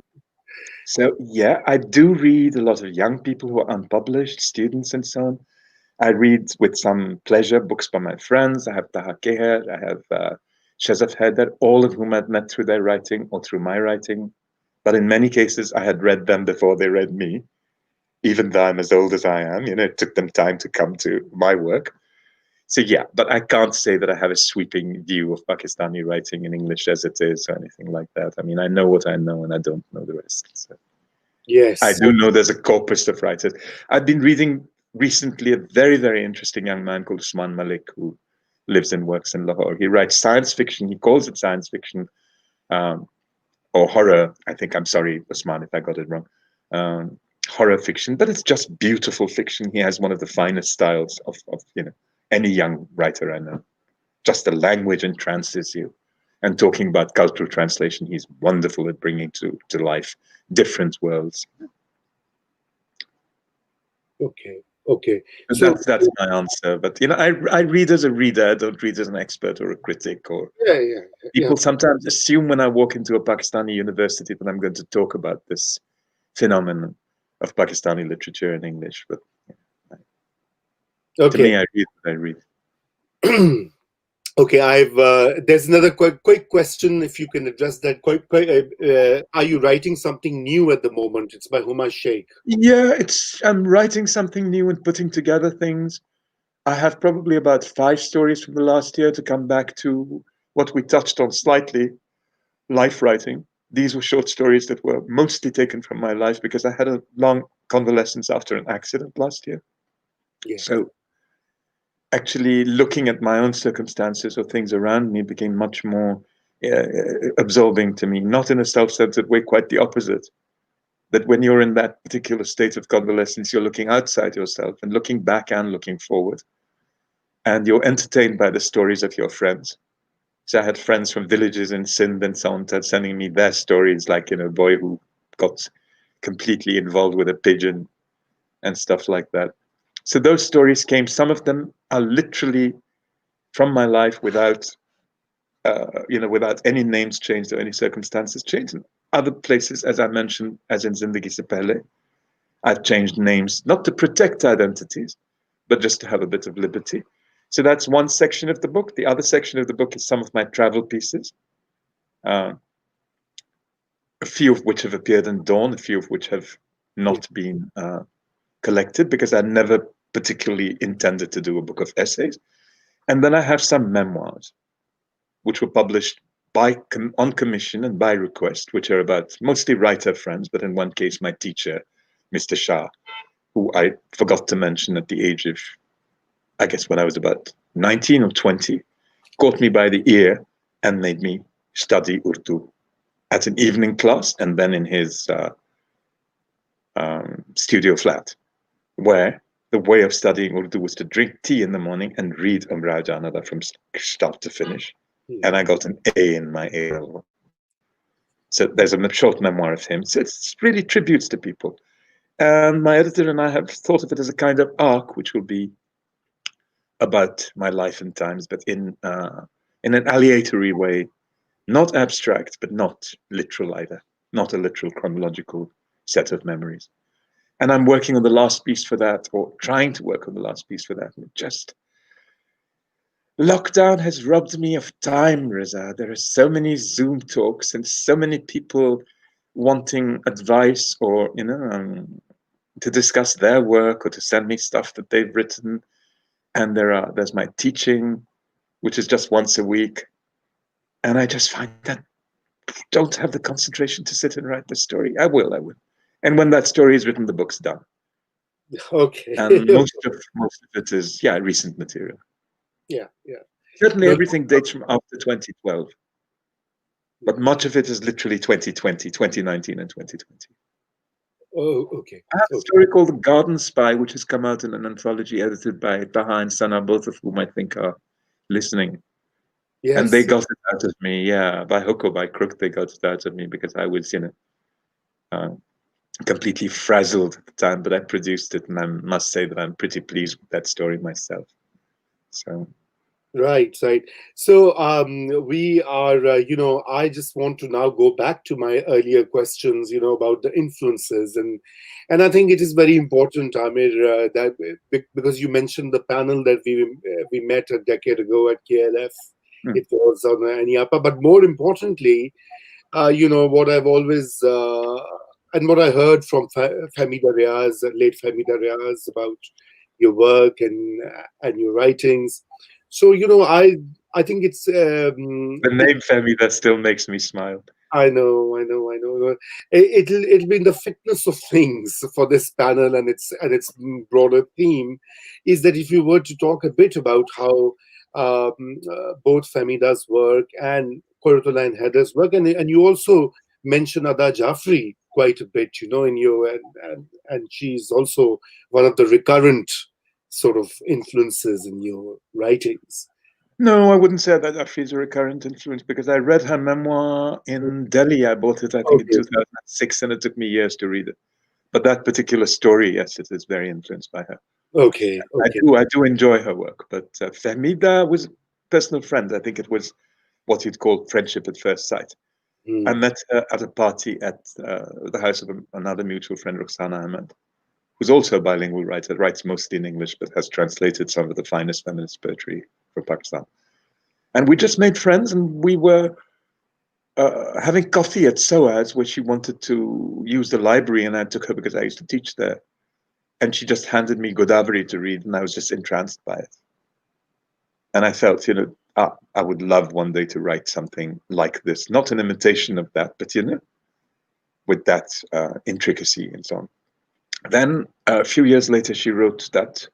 So, yeah, I do read a lot of young people who are unpublished, students and so on. I read with some pleasure books by my friends. I have Taha Keher, I have Shazaf Haider, all of whom I've met through their writing or through my writing. But in many cases, I had read them before they read me, even though I'm as old as I am. It took them time to come to my work. So, yeah, but I can't say that I have a sweeping view of Pakistani writing in English as it is or anything like that. I mean, I know what I know and I don't know the rest. So. I Yes. do know there's a corpus of writers. I've been reading recently a very, very interesting young man called Usman Malik, who lives and works in Lahore. He writes science fiction. He calls it science fiction um, or horror. I think, I'm sorry, Usman, if I got it wrong. Horror fiction, but it's just beautiful fiction. He has one of the finest styles of any young writer I know. Just the language entrances you. And talking about cultural translation, he's wonderful at bringing to life different worlds. Okay. Okay. And So, that's my answer. But I read as a reader. I don't read as an expert or a critic. Or yeah, yeah, yeah. people sometimes assume when I walk into a Pakistani university that I'm going to talk about this phenomenon of Pakistani literature in English. But to Okay. me, I read what I read. Okay, there's another quick question. If you can address that, are you writing something new at the moment? It's by Huma Sheikh. Yeah, I'm writing something new and putting together things. I have probably about 5 stories from the last year to come back to what we touched on slightly, life writing. These were short stories that were mostly taken from my life because I had a long convalescence after an accident last year. Yes. So actually looking at my own circumstances or things around me became much more absorbing to me, not in a self-centered way, quite the opposite. That when you're in that particular state of convalescence, you're looking outside yourself and looking back and looking forward. And you're entertained by the stories of your friends. So I had friends from villages in Sindh and so on sending me their stories, like a boy who got completely involved with a pigeon and stuff like that. So those stories came. Some of them are literally from my life without any names changed or any circumstances changed. In other places, as I mentioned, as in Zindagi Se Pehle, I've changed names not to protect identities, but just to have a bit of liberty. So that's one section of the book. The other section of the book is some of my travel pieces, uh, a few of which have appeared in Dawn, a few of which have Yeah. not been collected because I never particularly intended to do a book of essays. And then I have some memoirs, which were published on commission and by request, which are about mostly writer friends, but in one case, my teacher, Mr. Shah, who I forgot to mention at the age of, I guess, when I was about 19 or 20, caught me by the ear and made me study Urdu at an evening class and then in his studio flat, where the way of studying Urdu was to drink tea in the morning and read Umrah Janada from start to finish. Hmm. And I got an A in my A level. So there's a short memoir of him. So it's really tributes to people. And my editor and I have thought of it as a kind of arc, which will be about my life and times, but in an aleatory way, not abstract, but not literal either, not a literal chronological set of memories. And I'm working on the last piece for that, or trying to work on the last piece for that. And just lockdown has robbed me of time, Reza. There are so many Zoom talks and so many people wanting advice or to discuss their work or to send me stuff that they've written. And there's my teaching, which is just once a week. And I just find that I don't have the concentration to sit and write the story. I will. And when that story is written, the book's done. Okay. And most of it is recent material. Yeah. Certainly No, everything dates from after 2012. But much of it is literally 2020, 2019 and 2020. oh, okay. I have a story called The Garden Spy, which has come out in an anthology edited by Taha and Sana, both of whom I think are listening. And they Yes. got it out of me, by hook or by crook, they got it out of me because I was, completely frazzled at the time, but I produced it, and I must say that I'm pretty pleased with that story myself. So, Right. So we are, I just want to now go back to my earlier questions, about the influences, and I think it is very important, Amir, that because you mentioned the panel that we met a decade ago at KLF. It was on Anyapa, but more importantly, what I've always and what I heard from Famida Riaz, late Famida Riaz, about your work and your writings. So I think it's the name Femi, that still makes me smile. I know. It'll be in the fitness of things for this panel, and its broader theme is that if you were to talk a bit about how both Famida's work and Qurratullah and Haidar's work, and you also mention Ada Jafri quite a bit, in your and she's also one of the recurrent sort of influences in your writings. No, I wouldn't say that Afri a recurrent influence because I read her memoir in Delhi. I bought it, I think, in Okay. 2006, and it took me years to read it. But that particular story, yes, it is very influenced by her. Okay. I do enjoy her work, but Fahmida was a personal friend. I think it was what you'd call friendship at first sight. I met her at a party at the house of another mutual friend, Roxana Ahmed, who's also a bilingual writer, writes mostly in English, but has translated some of the finest feminist poetry for Pakistan. And we just made friends, and we were having coffee at SOAS, where she wanted to use the library, and I took her because I used to teach there. And she just handed me Godavari to read, and I was just entranced by it. And I felt, I would love one day to write something like this, not an imitation of that, but with that intricacy and so on. Then a few years later, she wrote that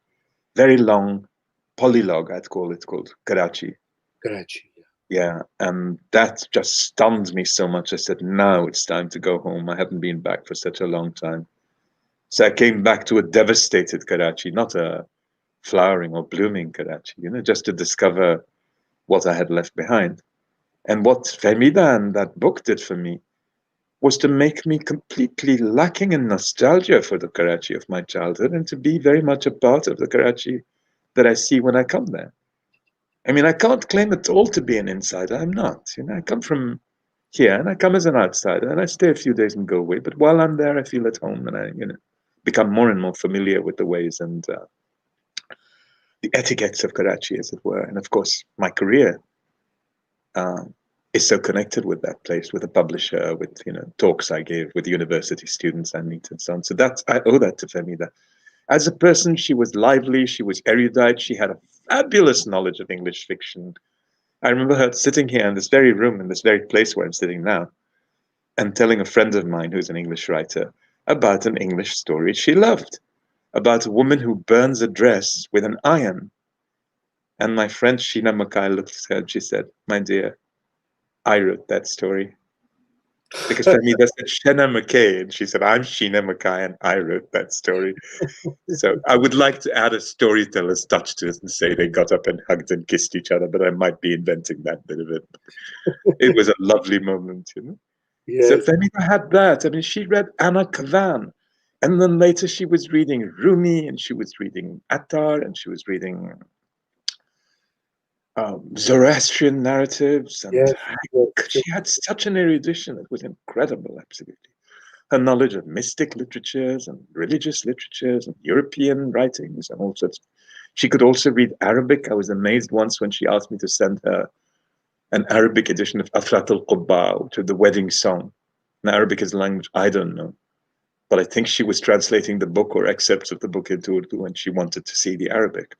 very long polylogue, I'd call it, called Karachi. Karachi. Yeah, and that just stunned me so much. I said, now it's time to go home. I haven't been back for such a long time. So I came back to a devastated Karachi, not a flowering or blooming Karachi, just to discover what I had left behind. And what Fahmida and that book did for me was to make me completely lacking in nostalgia for the Karachi of my childhood and to be very much a part of the Karachi that I see when I come there. I mean, I can't claim at all to be an insider. I'm not. I come from here and I come as an outsider and I stay a few days and go away. But while I'm there, I feel at home and I, become more and more familiar with the ways and the etiquettes of Karachi, as it were. And of course, my career is so connected with that place, with the publisher, with talks I give, with university students I meet, and so on. So I owe that to Fahmida. As a person, she was lively, she was erudite, she had a fabulous knowledge of English fiction. I remember her sitting here in this very room, in this very place where I'm sitting now, and telling a friend of mine who's an English writer about an English story she loved, about a woman who burns a dress with an iron. And my friend Sheena Mackay looked at her and she said, "My dear, I wrote that story." Because Fahmida said Sheena McKay, and she said, "I'm Sheena Mackay, and I wrote that story." So I would like to add a storyteller's touch to it and say they got up and hugged and kissed each other, but I might be inventing that bit of it. It was a lovely moment, So Yes. Fahmida had that. I mean, she read Anna Kavan, and then later she was reading Rumi, and she was reading Attar, and she was reading Zoroastrian narratives, and Yes. she had such an erudition. It was incredible, absolutely. Her knowledge of mystic literatures and religious literatures and European writings and all sorts. She could also read Arabic. I was amazed once when she asked me to send her an Arabic edition of Afrat al-Qubba, which is the wedding song. And Arabic is a language I don't know. But I think she was translating the book or excerpts of the book into Urdu, and she wanted to see the Arabic,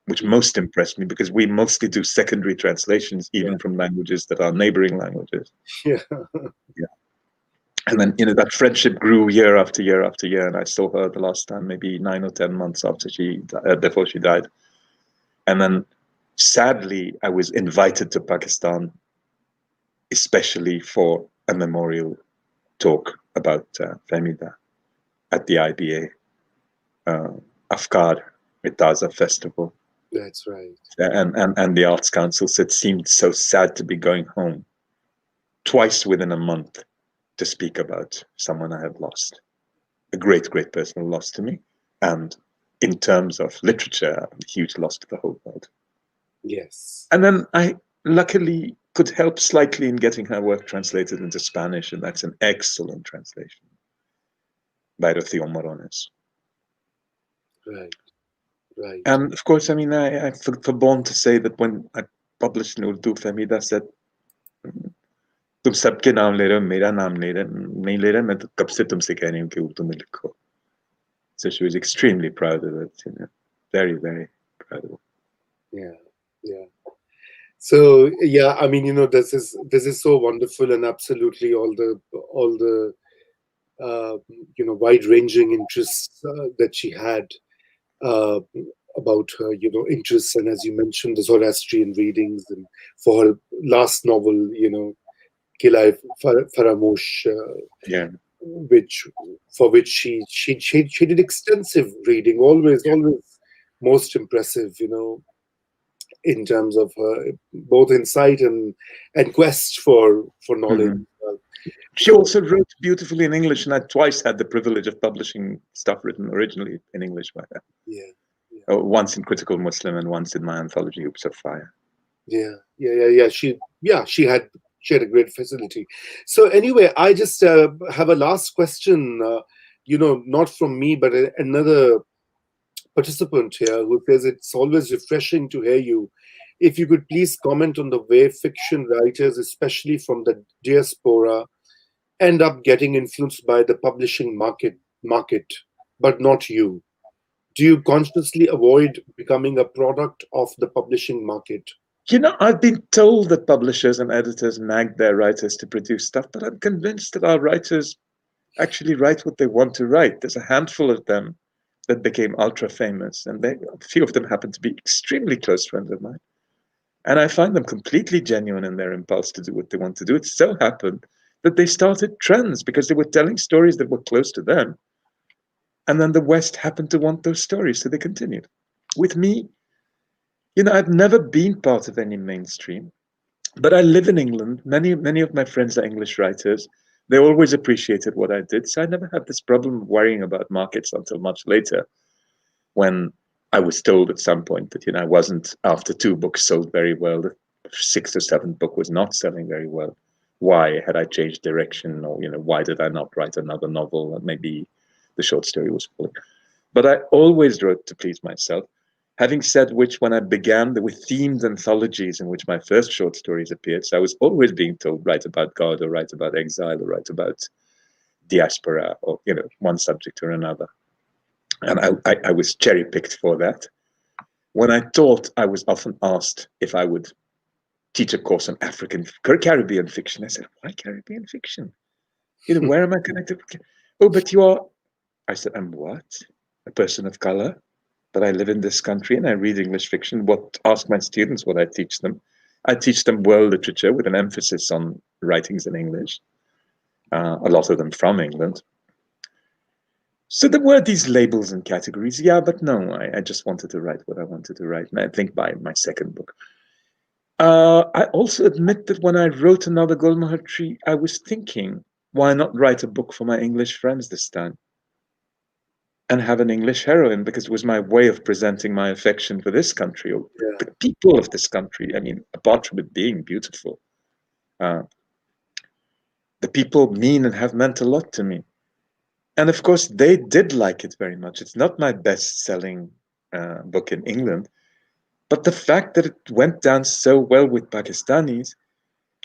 which most impressed me because we mostly do secondary translations, even from languages that are neighboring languages. Yeah. And then, that friendship grew year after year after year. And I saw her the last time, maybe 9 or 10 months after before she died. And then, sadly, I was invited to Pakistan, especially for a memorial talk about Femida at the IBA Afkar Itaza Festival. That's right. And the Arts Council said it seemed so sad to be going home twice within a month to speak about someone I had lost. A great, great personal loss to me. And in terms of literature, a huge loss to the whole world. Yes. And then I luckily could help slightly in getting her work translated into Spanish, and that's an excellent translation by Rocío Morones. Right. Right. And of course, I mean, I forborn to say that when I published in Urdu, Femida said, तुम सबके नाम ले रहे हो, मेरा नाम नहीं ले रहे, मैं तो कब से तुमसे कह रही हूँ कि उर्दू में लिखो. So she was extremely proud of it, very, very proud of it. Yeah, yeah. So yeah, I mean, this is so wonderful, and absolutely all the wide-ranging interests that she had about her, interests, and as you mentioned, the Zoroastrian readings, and for her last novel, Kilai Faramosh, for which she did extensive reading, always most impressive, in terms of her both insight and quest for knowledge. Mm-hmm. She also wrote beautifully in English, and I twice had the privilege of publishing stuff written originally in English by her. Yeah. Once in Critical Muslim and once in my anthology Hoops of Fire. Yeah. She had a great facility. So anyway, I just have a last question. Not from me, but another participant here who says it's always refreshing to hear you. If you could please comment on the way fiction writers, especially from the diaspora, end up getting influenced by the publishing market, but not you. Do you consciously avoid becoming a product of the publishing market? I've been told that publishers and editors nag their writers to produce stuff, but I'm convinced that our writers actually write what they want to write. There's a handful of them that became ultra famous, and a few of them happen to be extremely close friends of mine. And I find them completely genuine in their impulse to do what they want to do. It so happened that they started trends because they were telling stories that were close to them. And then the West happened to want those stories, so they continued. With me, I've never been part of any mainstream, but I live in England. Many of my friends are English writers. They always appreciated what I did, so I never had this problem of worrying about markets until much later, when I was told at some point that I wasn't, after 2 books sold very well, the 6th or 7th book was not selling very well. Why had I changed direction, or why did I not write another novel? Maybe the short story was falling. But I always wrote to please myself. Having said which, when I began, there were themed anthologies in which my first short stories appeared. So I was always being told, write about God, or write about exile, or write about diaspora, or one subject or another. And I was cherry-picked for that. When I taught, I was often asked if I would teach a course on Caribbean fiction. I said, why Caribbean fiction? Where am I connected? Oh, but you are. I said, I'm what? A person of color? But I live in this country and I read English fiction. Ask my students what I teach them. I teach them world literature with an emphasis on writings in English. A lot of them from England. So there were these labels and categories. Yeah, but no, I just wanted to write what I wanted to write. And I think by my second book. I also admit that when I wrote another Golmohar Tree, I was thinking, why not write a book for my English friends this time? And have an English heroine, because it was my way of presenting my affection for this country, or the people of this country. I mean, apart from it being beautiful, the people mean and have meant a lot to me. And of course, they did like it very much. It's not my best-selling book in England, but the fact that it went down so well with Pakistanis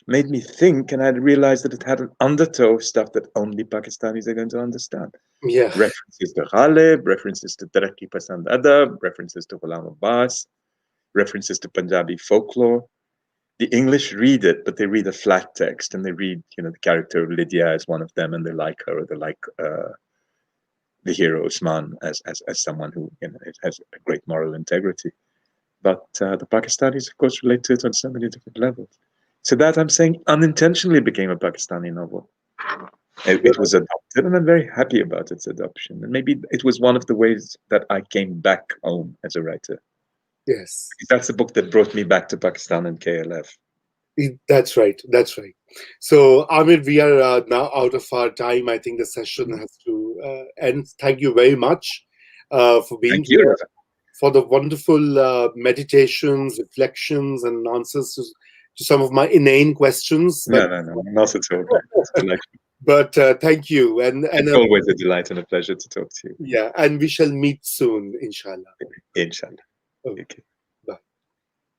made me think, and I realized that it had an undertow of stuff that only Pakistanis are going to understand. Yeah. References to Ghalib, references to Taraqi Pasand Adab, references to Ghulam Abbas, references to Punjabi folklore. The English read it, but they read a flat text, and they read, the character of Lydia as one of them, and they like her, or they like the hero Usman as someone who has a great moral integrity. But the Pakistanis, of course, relate to it on so many different levels. So that, I'm saying, unintentionally became a Pakistani novel. It was adopted, and I'm very happy about its adoption. And maybe it was one of the ways that I came back home as a writer. Yes. That's the book that brought me back to Pakistan and KLF. That's right. That's right. So, Aamer, we are now out of our time. I think the session has to end. Thank you very much for being Thank you, here, Raza. for the wonderful meditations, reflections, and answers to some of my inane questions. No, not at all. It's a delight. But thank you, and It's always a delight and a pleasure to talk to you. yeah, and we shall meet soon, inshallah. Inshallah. Okay. Okay.